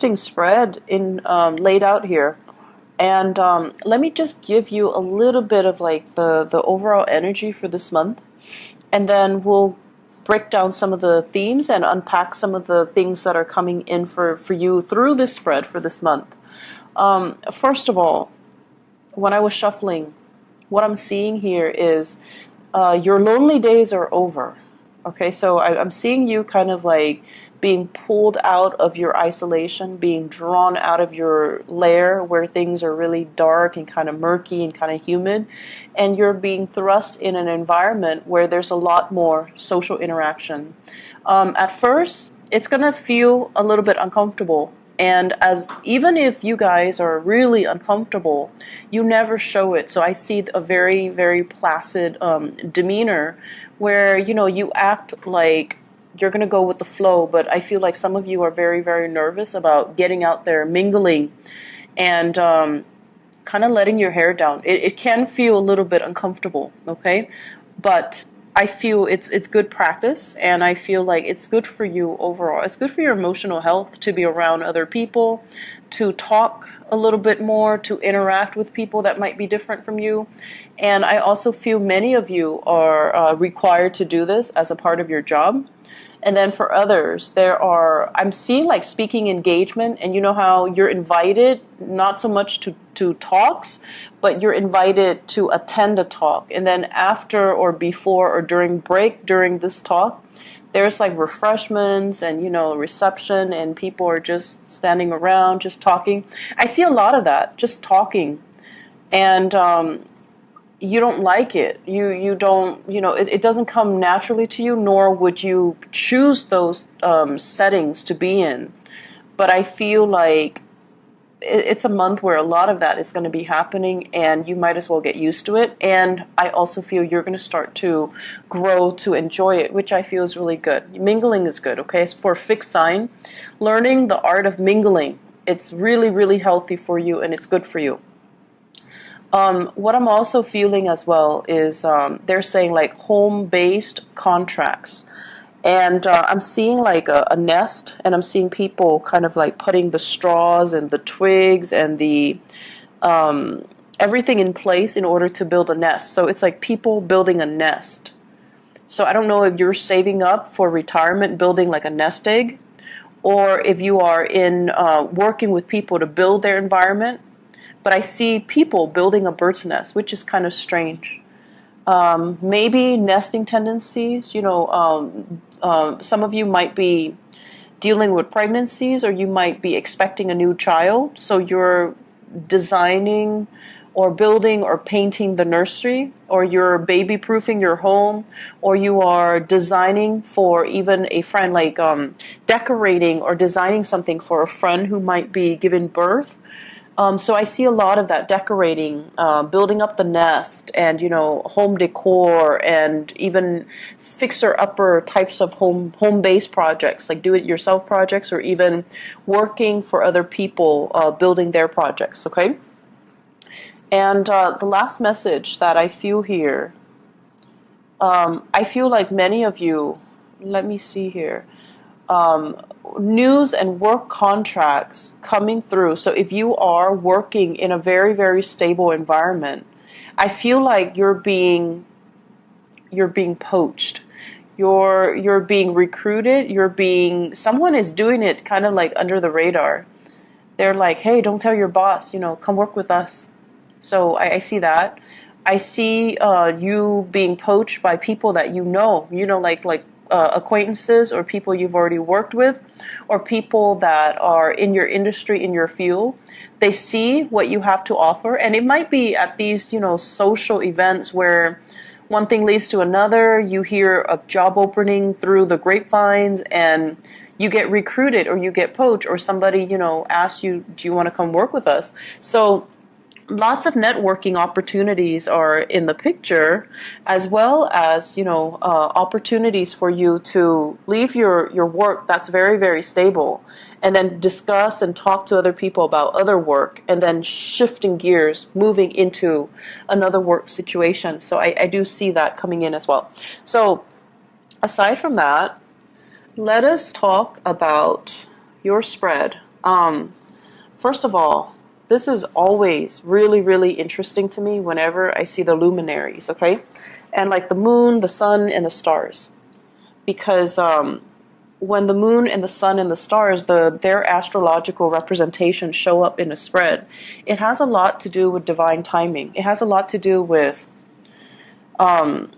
interesting spread in laid out here. And let me just give you a little bit of like the overall energy for this month, and then we'll break down some of the themes and unpack some of the things that are coming in for you through this spread for this month. First of all, when I was shuffling, what I'm seeing here is your lonely days are over. Okay, so I'm seeing you kind of like being pulled out of your isolation, being drawn out of your lair where things are really dark and kind of murky and kind of humid, and you're being thrust in an environment where there's a lot more social interaction. At first, it's going to feel a little bit uncomfortable. And as even if you guys are really uncomfortable, you never show it. So I see a very, very placid demeanor where, you know, you act like you're going to go with the flow. But I feel like some of you are very, very nervous about getting out there, mingling, and kind of letting your hair down. It can feel a little bit uncomfortable, okay? But I feel it's good practice, and I feel like it's good for you overall. It's good for your emotional health to be around other people, to talk a little bit more, to interact with people that might be different from you. And I also feel many of you are required to do this as a part of your job. And then for others, I'm seeing like speaking engagement, and you know how you're invited not so much to talks, but you're invited to attend a talk. And then after or before or during this talk, there's like refreshments and, you know, reception, and people are just standing around, just talking. I see a lot of that, just talking. And, you don't like it. You don't, you know, it doesn't come naturally to you, nor would you choose those settings to be in. But I feel like it's a month where a lot of that is going to be happening, and you might as well get used to it. And I also feel you're going to start to grow to enjoy it, which I feel is really good. Mingling is good, okay? For a fixed sign, learning the art of mingling, it's really, really healthy for you, and it's good for you. What I'm also feeling as well is they're saying like home-based contracts. And I'm seeing like a nest, and I'm seeing people kind of like putting the straws and the twigs and the everything in place in order to build a nest. So it's like people building a nest. So I don't know if you're saving up for retirement, building like a nest egg, or if you are in working with people to build their environment. But I see people building a bird's nest, which is kind of strange. Maybe nesting tendencies, you know, some of you might be dealing with pregnancies, or you might be expecting a new child. So you're designing or building or painting the nursery, or you're baby-proofing your home, or you are designing for even a friend, like decorating or designing something for a friend who might be giving birth. So I see a lot of that decorating, building up the nest, and, you know, home decor, and even fixer-upper types of home-based projects, like do-it-yourself projects, or even working for other people, building their projects, okay? And the last message that I feel here, I feel like many of you, let me see here, news and work contracts coming through. So if you are working in a very, very stable environment, I feel like you're being poached. You're being recruited. Someone is doing it kind of like under the radar. They're like, hey, don't tell your boss, you know, come work with us. So I see that. I see you being poached by people that you know, like acquaintances, or people you've already worked with, or people that are in your industry, in your field. They see what you have to offer, and it might be at these, you know, social events where one thing leads to another. You hear a job opening through the grapevines, and you get recruited, or you get poached, or somebody, you know, asks you, do you want to come work with us? So lots of networking opportunities are in the picture, as well as, you know, opportunities for you to leave your work that's very, very stable, and then discuss and talk to other people about other work, and then shifting gears, moving into another work situation. So I do see that coming in as well. So aside from that, let us talk about your spread First of all, this is always really, really interesting to me whenever I see the luminaries, okay? And like the moon, the sun, and the stars. Because when the moon and the sun and the stars, their astrological representations show up in a spread, it has a lot to do with divine timing. It has a lot to do with um,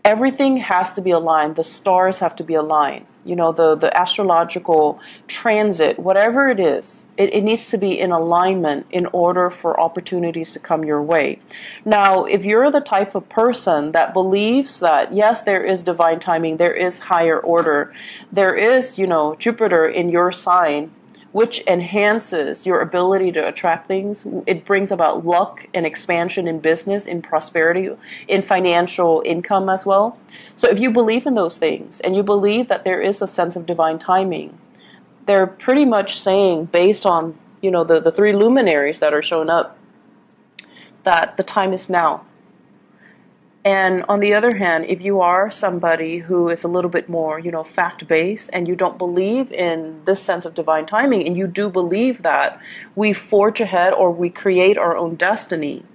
everything has to be aligned. The stars have to be aligned. You know, the astrological transit, whatever it is, it needs to be in alignment in order for opportunities to come your way. Now, if you're the type of person that believes that, yes, there is divine timing, there is higher order, there is, you know, Jupiter in your sign, which enhances your ability to attract things. It brings about luck and expansion in business, in prosperity, in financial income as well. So if you believe in those things and you believe that there is a sense of divine timing, they're pretty much saying, based on, you know, the three luminaries that are showing up, that the time is now. And on the other hand, if you are somebody who is a little bit more, you know, fact-based and you don't believe in this sense of divine timing, and you do believe that we forge ahead or we create our own destiny,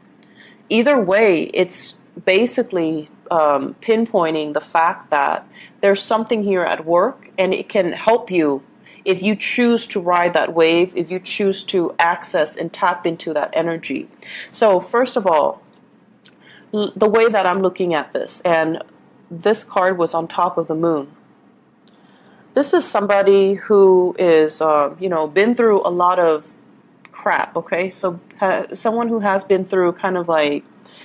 either way, it's basically pinpointing the fact that there's something here at work, and it can help you if you choose to ride that wave, if you choose to access and tap into that energy. So first of all, the way that I'm looking at this, and this card was on top of the moon. This is somebody who is, you know, been through a lot of crap, okay? So someone who has been through kind of like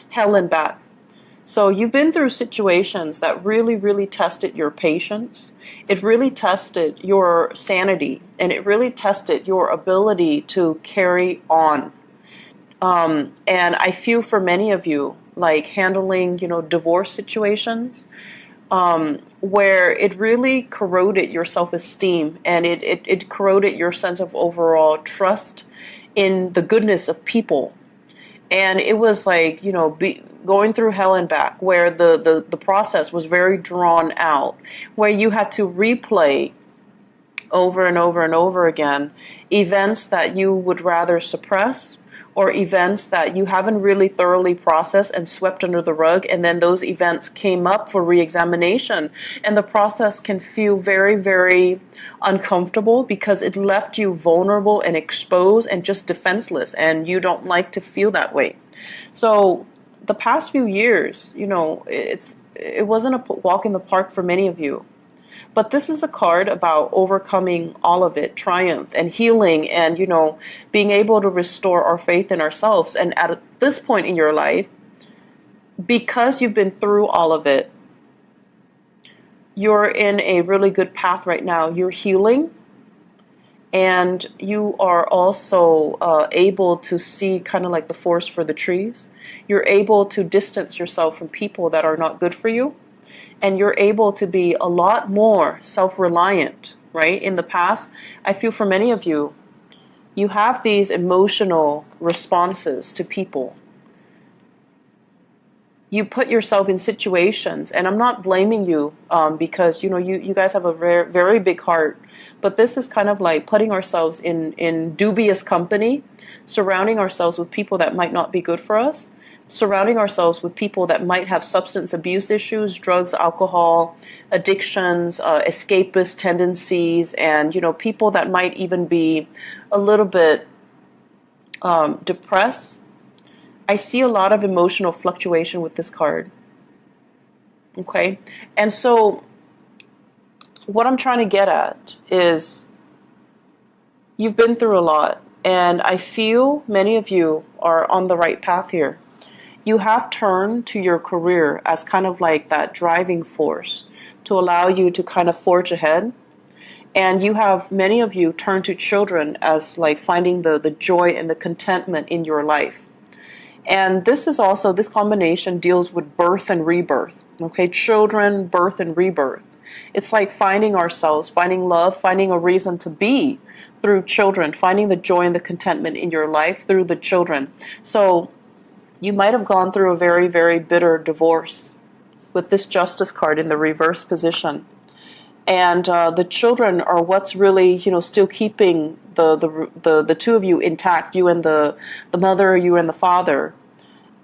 hell and back. So you've been through situations that really, really tested your patience. It really tested your sanity, and it really tested your ability to carry on. And I feel for many of you, like handling, you know, divorce situations, where it really corroded your self-esteem, and it corroded your sense of overall trust in the goodness of people. And it was like, you know, going through hell and back, where the process was very drawn out, where you had to replay over and over and over again events that you would rather suppress, or events that you haven't really thoroughly processed and swept under the rug, and then those events came up for re-examination, and the process can feel very, very uncomfortable because it left you vulnerable and exposed and just defenseless, and you don't like to feel that way. So the past few years, you know, it wasn't a walk in the park for many of you. But this is a card about overcoming all of it, triumph and healing, and, you know, being able to restore our faith in ourselves. And at this point in your life, because you've been through all of it, you're in a really good path right now. You're healing, and you are also able to see kind of like the forest for the trees. You're able to distance yourself from people that are not good for you. And you're able to be a lot more self-reliant, right? In the past, I feel for many of you, you have these emotional responses to people. You put yourself in situations, and I'm not blaming you because, you know, you guys have a very, very big heart. But this is kind of like putting ourselves in dubious company, surrounding ourselves with people that might not be good for us, surrounding ourselves with people that might have substance abuse issues, drugs, alcohol, addictions, escapist tendencies, and, you know, people that might even be a little bit depressed. I see a lot of emotional fluctuation with this card. Okay? And so what I'm trying to get at is you've been through a lot, and I feel many of you are on the right path here. You have turned to your career as kind of like that driving force to allow you to kind of forge ahead. And you have, many of you, turned to children as like finding the joy and the contentment in your life. And this is also, this combination deals with birth and rebirth. Okay, children, birth and rebirth. It's like finding ourselves, finding love, finding a reason to be through children, finding the joy and the contentment in your life through the children. So you might have gone through a very, very bitter divorce with this Justice card in the reverse position. and the children are what's really, still keeping the two of you intact, you and the mother, you and the father.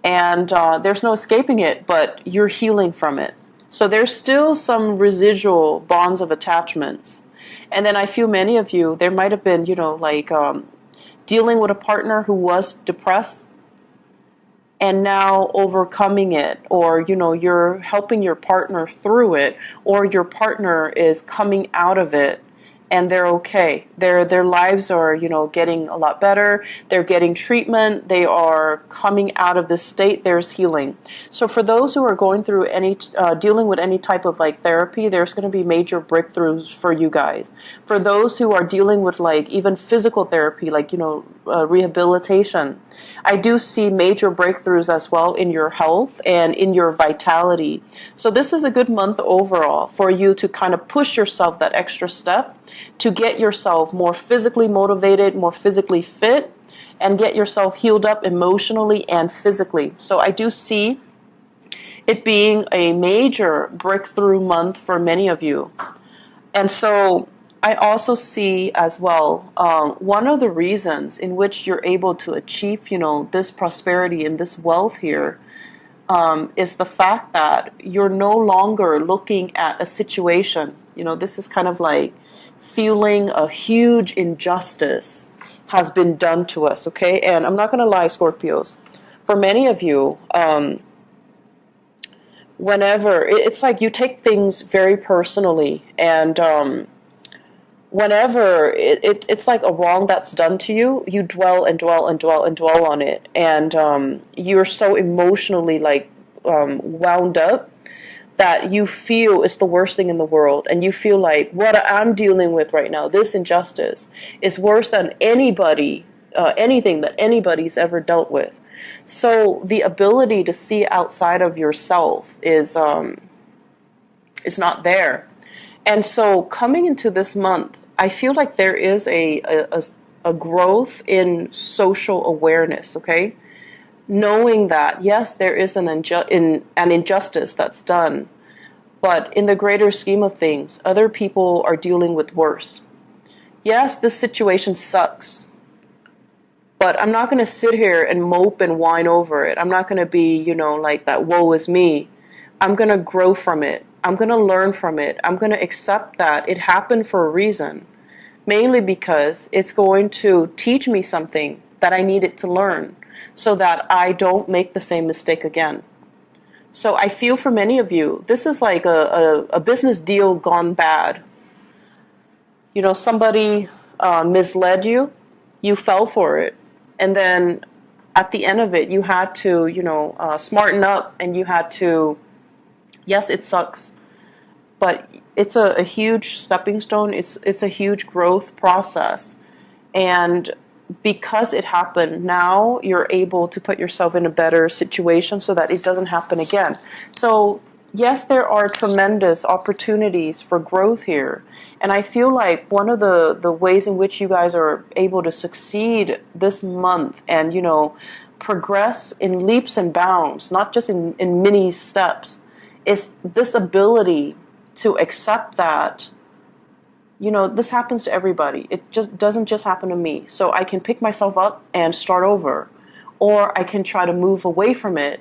And there's no escaping it, but you're healing from it. So there's still some residual bonds of attachments. And then I feel many of you, there might have been, dealing with a partner who was depressed and now overcoming it, or you're helping your partner through it, or your partner is coming out of it and they're okay. Their lives are, getting a lot better. They're getting treatment. They are coming out of this state. There's healing. So for those who are going through dealing with any type of like therapy, there's going to be major breakthroughs for you guys. For those who are dealing with like even physical therapy, like, rehabilitation, I do see major breakthroughs as well in your health and in your vitality. So this is a good month overall for you to kind of push yourself that extra step to get yourself more physically motivated, more physically fit, and get yourself healed up emotionally and physically. So I do see it being a major breakthrough month for many of you. And so I also see as well, one of the reasons in which you're able to achieve, this prosperity and this wealth here, is the fact that you're no longer looking at a situation. This is kind of like feeling a huge injustice has been done to us, okay? And I'm not going to lie, Scorpios. For many of you, whenever, it's like you take things very personally, and whenever it's like a wrong that's done to you, you dwell and dwell and dwell and dwell on it, and you're so emotionally like wound up that you feel it's the worst thing in the world, and you feel like what I'm dealing with right now, this injustice, is worse than anything that anybody's ever dealt with. So the ability to see outside of yourself is not there. And so coming into this month, I feel like there is a growth in social awareness, okay? Knowing that, yes, there is an injustice that's done, but in the greater scheme of things, other people are dealing with worse. Yes, this situation sucks, but I'm not going to sit here and mope and whine over it. I'm not going to be, like that, woe is me. I'm going to grow from it. I'm going to learn from it. I'm going to accept that it happened for a reason, mainly because it's going to teach me something that I needed to learn so that I don't make the same mistake again. So I feel for many of you, this is like a business deal gone bad. Somebody misled you, you fell for it, and then at the end of it, you had to, smarten up, and you had to, yes, it sucks, but it's a huge stepping stone. It's a huge growth process. And because it happened, now you're able to put yourself in a better situation so that it doesn't happen again. So yes, there are tremendous opportunities for growth here. And I feel like one of the ways in which you guys are able to succeed this month and, progress in leaps and bounds, not just in mini steps, is this ability to accept that, this happens to everybody. It just doesn't just happen to me. So I can pick myself up and start over, or I can try to move away from it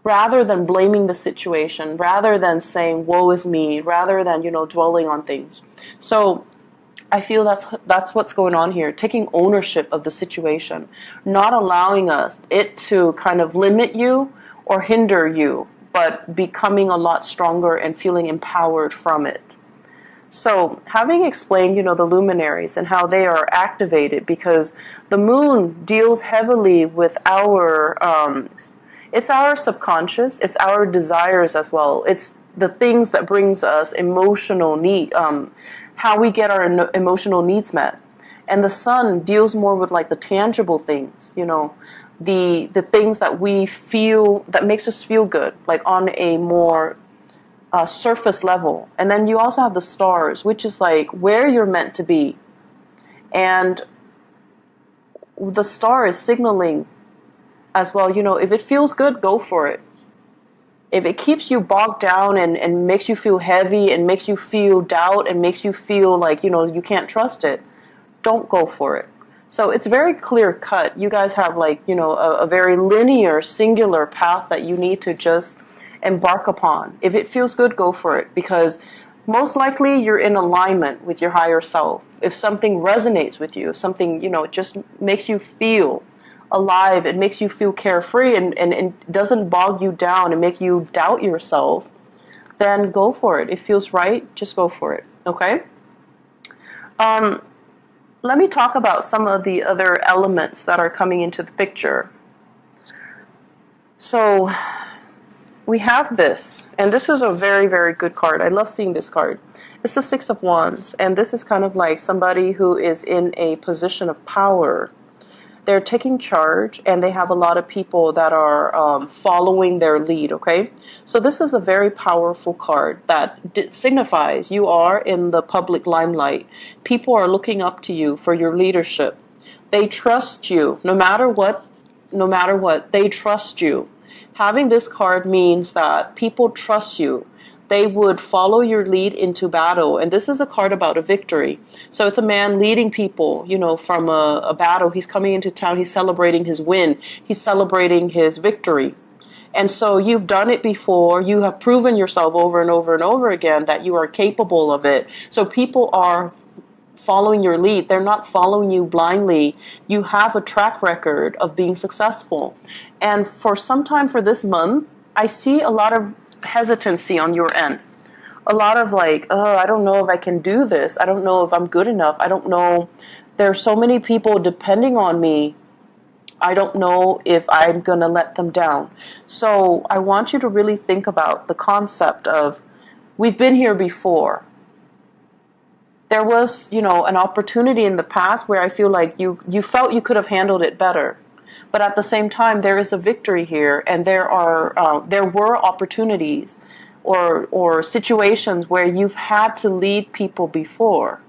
rather than blaming the situation, rather than saying, woe is me, rather than, dwelling on things. So I feel that's what's going on here, taking ownership of the situation, not allowing it to kind of limit you or hinder you, but becoming a lot stronger and feeling empowered from it. So having explained, the luminaries and how they are activated, because the moon deals heavily with it's our subconscious, it's our desires as well. It's the things that brings us emotional need, how we get our emotional needs met. And the sun deals more with like the tangible things, the things that we feel, that makes us feel good, like on a more surface level. And then you also have the stars, which is like where you're meant to be. And the star is signaling as well, if it feels good, go for it. If it keeps you bogged down and makes you feel heavy and makes you feel doubt and makes you feel like, you can't trust it, don't go for it. So it's very clear cut. You guys have like, a very linear, singular path that you need to just embark upon. If it feels good, go for it, because most likely you're in alignment with your higher self. If something resonates with you, if something, just makes you feel alive, it makes you feel carefree and doesn't bog you down and make you doubt yourself, then go for it. It feels right, just go for it, okay? Let me talk about some of the other elements that are coming into the picture. So we have this, and this is a very, very good card. I love seeing this card. It's the Six of Wands, and this is kind of like somebody who is in a position of power. They're taking charge, and they have a lot of people that are following their lead, okay? So this is a very powerful card that signifies you are in the public limelight. People are looking up to you for your leadership. They trust you, no matter what, they trust you. Having this card means that people trust you. They would follow your lead into battle. And this is a card about a victory. So it's a man leading people, from a battle. He's coming into town. He's celebrating his win. He's celebrating his victory. And so you've done it before. You have proven yourself over and over and over again that you are capable of it. So people are following your lead. They're not following you blindly. You have a track record of being successful. And for some time for this month, I see a lot of hesitancy on your end. A lot of like, oh, I don't know if I can do this. I don't know if I'm good enough. I don't know. There are so many people depending on me. I don't know if I'm going to let them down. So I want you to really think about the concept of, we've been here before. There was, an opportunity in the past where I feel like you felt you could have handled it better. But at the same time, there is a victory here, and there were opportunities or situations where you've had to lead people before.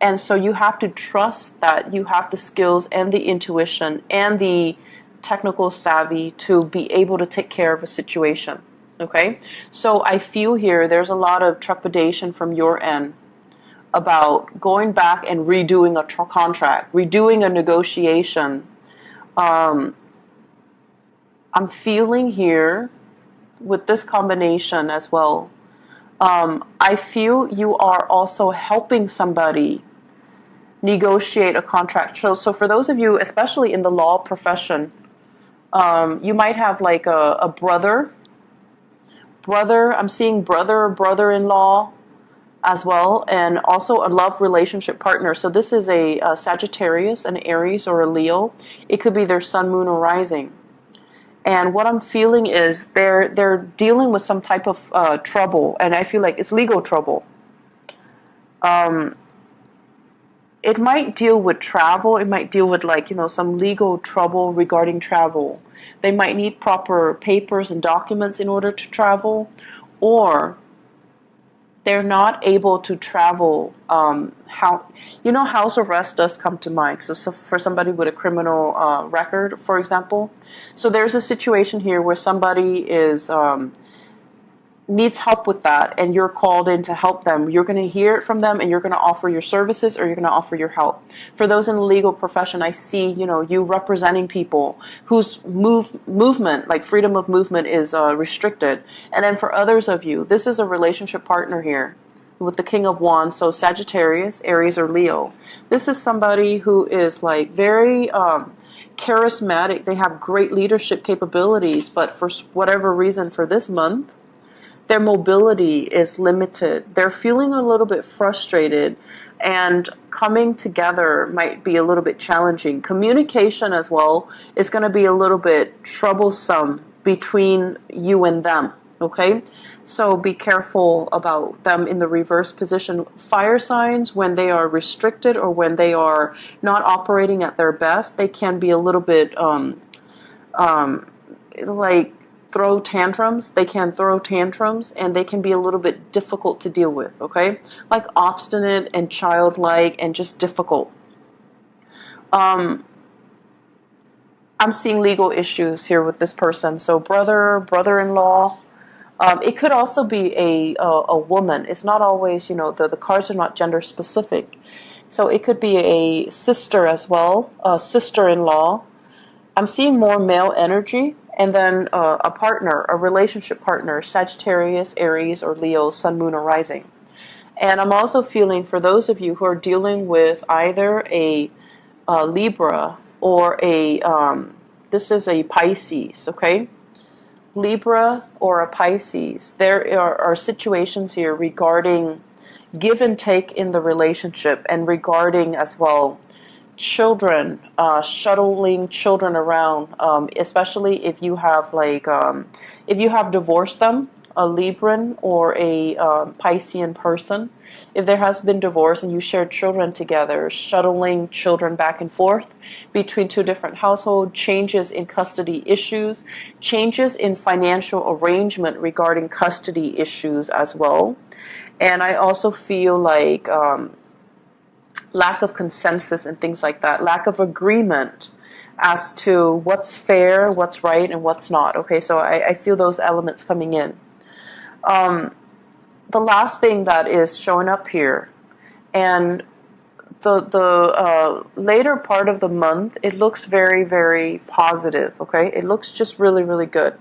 And so you have to trust that you have the skills and the intuition and the technical savvy to be able to take care of a situation. Okay? So I feel here there's a lot of trepidation from your end about going back and redoing a contract, redoing a negotiation. I'm feeling here with this combination as well. I feel you are also helping somebody negotiate a contract. So for those of you, especially in the law profession, you might have like a brother, I'm seeing brother-in-law as well, and also a love relationship partner. So this is a Sagittarius, an Aries, or a Leo. It could be their sun, moon, or rising. And what I'm feeling is they're dealing with some type of trouble, and I feel like it's legal trouble. It might deal with travel. It might deal with some legal trouble regarding travel. They might need proper papers and documents in order to travel, or they're not able to travel. House arrest does come to mind. So for somebody with a criminal record, for example. So there's a situation here where somebody needs help with that, and you're called in to help them. You're going to hear it from them, and you're going to offer your services, or you're going to offer your help. For those in the legal profession, I see, you representing people whose movement, like freedom of movement, is restricted. And then for others of you, this is a relationship partner here with the King of Wands, so Sagittarius, Aries, or Leo. This is somebody who is like very charismatic. They have great leadership capabilities, but for whatever reason for this month, their mobility is limited. They're feeling a little bit frustrated, and coming together might be a little bit challenging. Communication as well is going to be a little bit troublesome between you and them, okay? So be careful about them in the reverse position. Fire signs, when they are restricted or when they are not operating at their best, they can be a little bit throw tantrums. They can throw tantrums, and they can be a little bit difficult to deal with, okay? Like obstinate and childlike and just difficult. I'm seeing legal issues here with this person. So brother, brother-in-law. It could also be a woman. It's not always, the cards are not gender specific. So it could be a sister as well, a sister-in-law. I'm seeing more male energy. And then a partner, a relationship partner, Sagittarius, Aries, or Leo, Sun, Moon, or Rising. And I'm also feeling for those of you who are dealing with either a Libra or this is a Pisces, okay? Libra or a Pisces. There are situations here regarding give and take in the relationship and regarding as well children, shuttling children around, especially if you have if you have divorced them, a Libran or a Piscean person. If there has been divorce and you share children together, shuttling children back and forth between two different households, changes in custody issues, changes in financial arrangement regarding custody issues as well. And I also feel like lack of consensus and things like that, lack of agreement as to what's fair, what's right, and what's not. Okay, so I feel those elements coming in. The last thing that is showing up here, and the later part of the month, it looks very, very positive, okay? It looks just really, really good.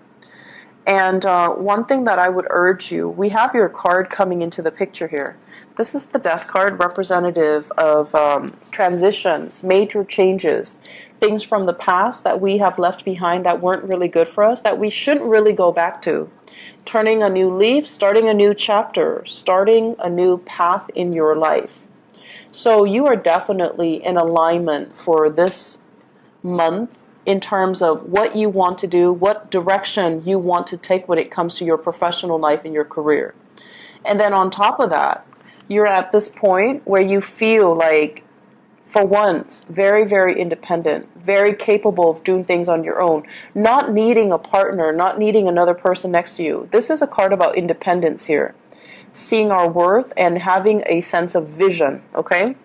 And one thing that I would urge you, we have your card coming into the picture here. This is the Death card, representative of transitions, major changes, things from the past that we have left behind that weren't really good for us, that we shouldn't really go back to. Turning a new leaf, starting a new chapter, starting a new path in your life. So you are definitely in alignment for this month in terms of what you want to do, what direction you want to take when it comes to your professional life and your career. And then on top of that, you're at this point where you feel like, for once, very, very independent, very capable of doing things on your own, not needing a partner, not needing another person next to you. This is a card about independence here. Seeing our worth and having a sense of vision, okay?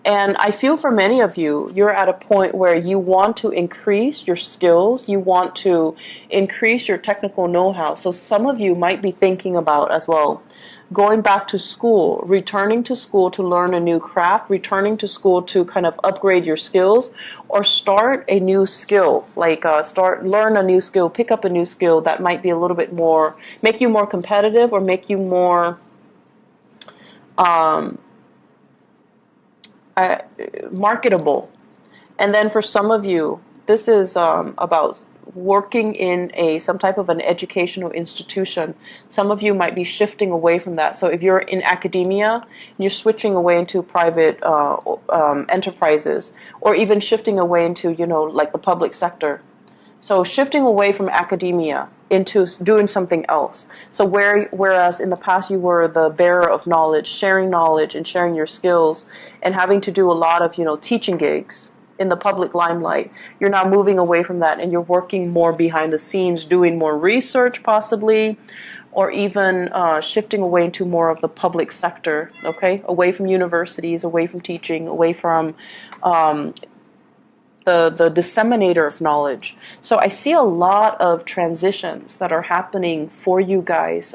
And I feel for many of you, you're at a point where you want to increase your skills, you want to increase your technical know-how. So some of you might be thinking about as well, going back to school, returning to school to learn a new craft, returning to school to kind of upgrade your skills, or start a new skill, like learn a new skill, pick up a new skill that might be a little bit more, make you more competitive or make you more marketable. And then for some of you, this is about working in some type of an educational institution. Some of you might be shifting away from that. So if you're in academia, you're switching away into private enterprises, or even shifting away into, like the public sector. So shifting away from academia into doing something else. So whereas in the past you were the bearer of knowledge and sharing your skills and having to do a lot of, teaching gigs in the public limelight, you're now moving away from that and you're working more behind the scenes, doing more research possibly, or even shifting away into more of the public sector, okay? Away from universities, away from teaching, away from the disseminator of knowledge. So I see a lot of transitions that are happening for you guys,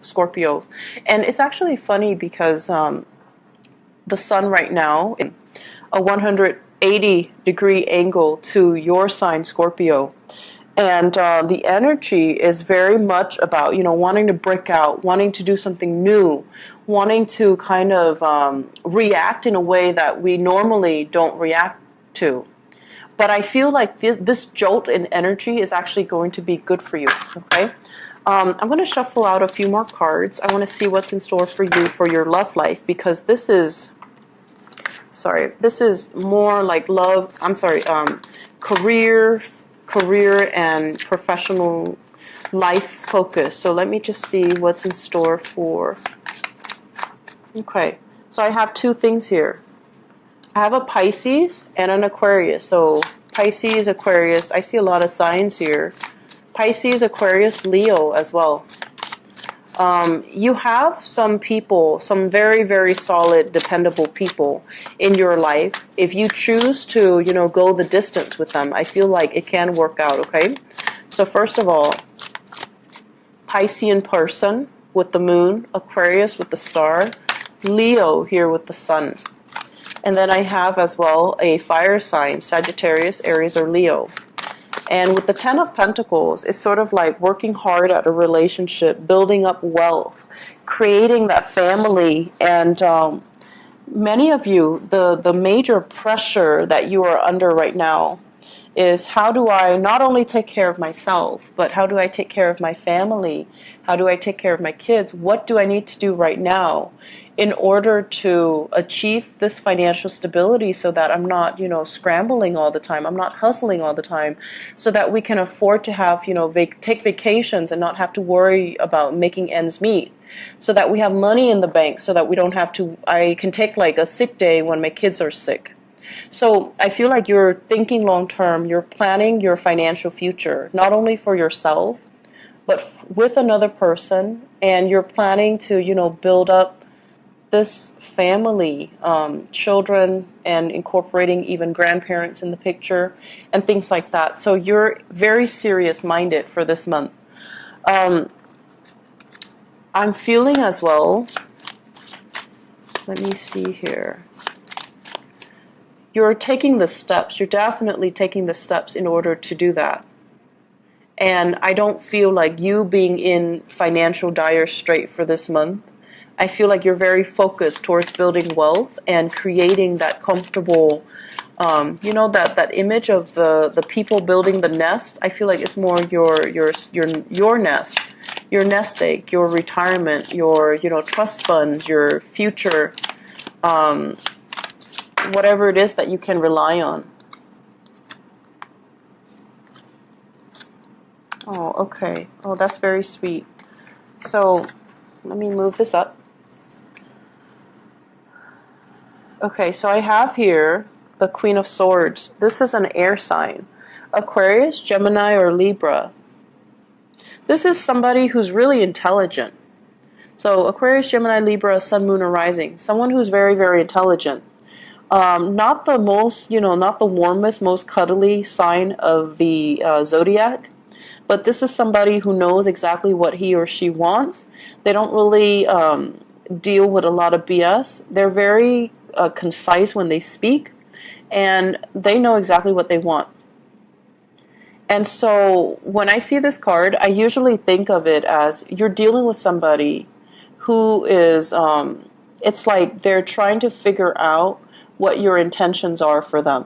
Scorpios. And it's actually funny because the sun right now, in a 180-degree angle to your sign, Scorpio. And the energy is very much about, wanting to break out, wanting to do something new, wanting to kind of react in a way that we normally don't react to. But I feel like this jolt in energy is actually going to be good for you, okay? I'm going to shuffle out a few more cards. I want to see what's in store for you for your love life, because this is more like love, career and professional life focus. So let me just see what's in store for, okay. So I have two things here. I have a Pisces and an Aquarius. So Pisces, Aquarius, I see a lot of signs here. Pisces, Aquarius, Leo as well. You have some people, some very, very solid, dependable people in your life. If you choose to, go the distance with them, I feel like it can work out, okay? So first of all, Piscean person with the moon, Aquarius with the star, Leo here with the sun. And then I have as well a fire sign, Sagittarius, Aries, or Leo. And with the Ten of Pentacles, it's sort of like working hard at a relationship, building up wealth, creating that family. And many of you, the major pressure that you are under right now is, how do I not only take care of myself, but how do I take care of my family? How do I take care of my kids? What do I need to do right now in order to achieve this financial stability, so that I'm not, scrambling all the time, I'm not hustling all the time, so that we can afford to have, take vacations and not have to worry about making ends meet, so that we have money in the bank, so that we don't have to, I can take like a sick day when my kids are sick. So I feel like you're thinking long term, you're planning your financial future, not only for yourself, but with another person, and you're planning to, build up this family, children, and incorporating even grandparents in the picture and things like that. So you're very serious minded for this month. I'm feeling as well, let me see here. You're taking the steps. You're definitely taking the steps in order to do that. And I don't feel like you being in financial dire strait for this month. I feel like you're very focused towards building wealth and creating that comfortable, that image of the people building the nest. I feel like it's more your nest, your nest egg, your retirement, your trust funds, your future, whatever it is that you can rely on. Oh, okay. Oh, that's very sweet. So let me move this up. Okay, so I have here the Queen of Swords. This is an air sign. Aquarius, Gemini, or Libra. This is somebody who's really intelligent. So Aquarius, Gemini, Libra, Sun, Moon, or Rising. Someone who's very, very intelligent. Not the most, not the warmest, most cuddly sign of the zodiac. But this is somebody who knows exactly what he or she wants. They don't really deal with a lot of BS. They're very concise when they speak, and they know exactly what they want. And so when I see this card, I usually think of it as you're dealing with somebody who is, it's like they're trying to figure out what your intentions are for them.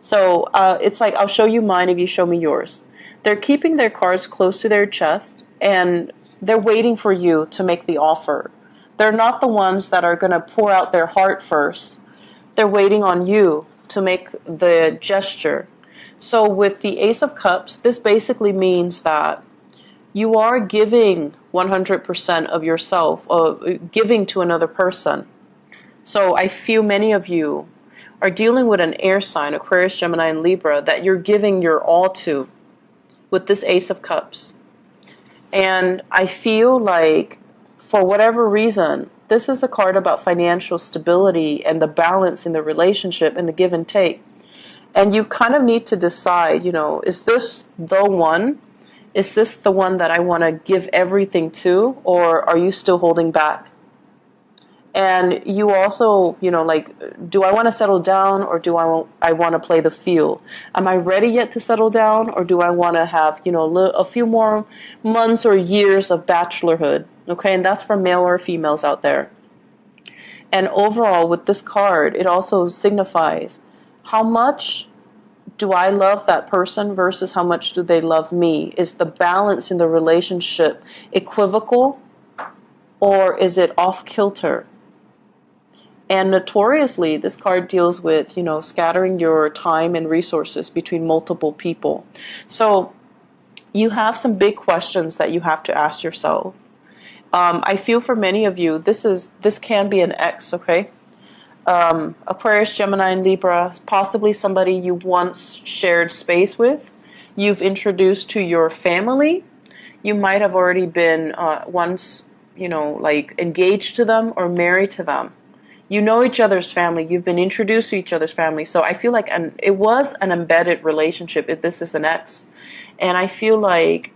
So it's like, I'll show you mine if you show me yours. They're keeping their cards close to their chest, and they're waiting for you to make the offer. They're not the ones that are going to pour out their heart first. They're waiting on you to make the gesture. So with the Ace of Cups, this basically means that you are giving 100% of yourself, giving to another person. So I feel many of you are dealing with an air sign, Aquarius, Gemini, and Libra, that you're giving your all to with this Ace of Cups. And I feel like, for whatever reason, this is a card about financial stability and the balance in the relationship and the give and take. And you kind of need to decide, is this the one? Is this the one that I want to give everything to? Or are you still holding back? And you also, do I want to settle down, or do I want to play the field? Am I ready yet to settle down, or do I want to have, a few more months or years of bachelorhood? Okay, and that's for male or females out there. And overall, with this card, it also signifies how much do I love that person versus how much do they love me? Is the balance in the relationship equivocal, or is it off kilter? And notoriously, this card deals with, scattering your time and resources between multiple people. So you have some big questions that you have to ask yourself. I feel for many of you, this can be an ex, okay? Aquarius, Gemini, and Libra, possibly somebody you once shared space with, you've introduced to your family. You might have already been once you know, like engaged to them or married to them. You know each other's family. You've been introduced to each other's family. So I feel like it was an embedded relationship if this is an ex. And I feel like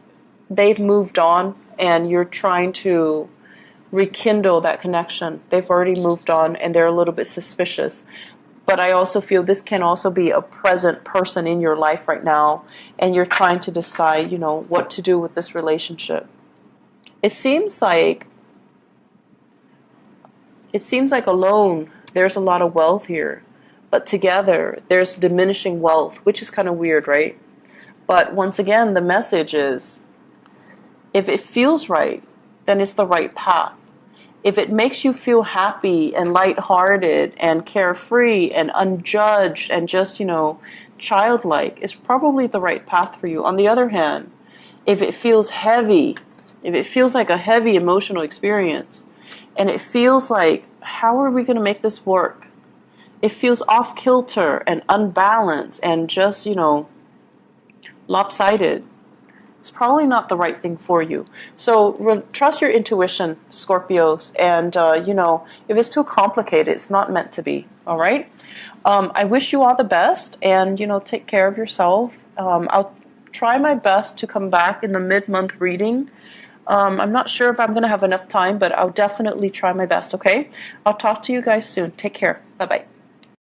they've moved on and you're trying to rekindle that connection. They've already moved on and they're a little bit suspicious. But I also feel this can also be a present person in your life right now, and you're trying to decide, you know, what to do with this relationship. It seems like alone there's a lot of wealth here, but together there's diminishing wealth, which is kind of weird, right? But once again, the message is, if it feels right, then it's the right path. If it makes you feel happy and lighthearted and carefree and unjudged and just, you know, childlike, it's probably the right path for you. On the other hand, if it feels heavy, if it feels like a heavy emotional experience, and it feels like, how are we going to make this work? It feels off kilter and unbalanced and just, you know, lopsided. It's probably not the right thing for you. So trust your intuition, Scorpios. And, you know, if it's too complicated, it's not meant to be. All right? I wish you all the best. And, you know, take care of yourself. I'll try my best to come back in the mid-month reading. I'm not sure if I'm going to have enough time, but I'll definitely try my best, okay? I'll talk to you guys soon. Take care. Bye-bye.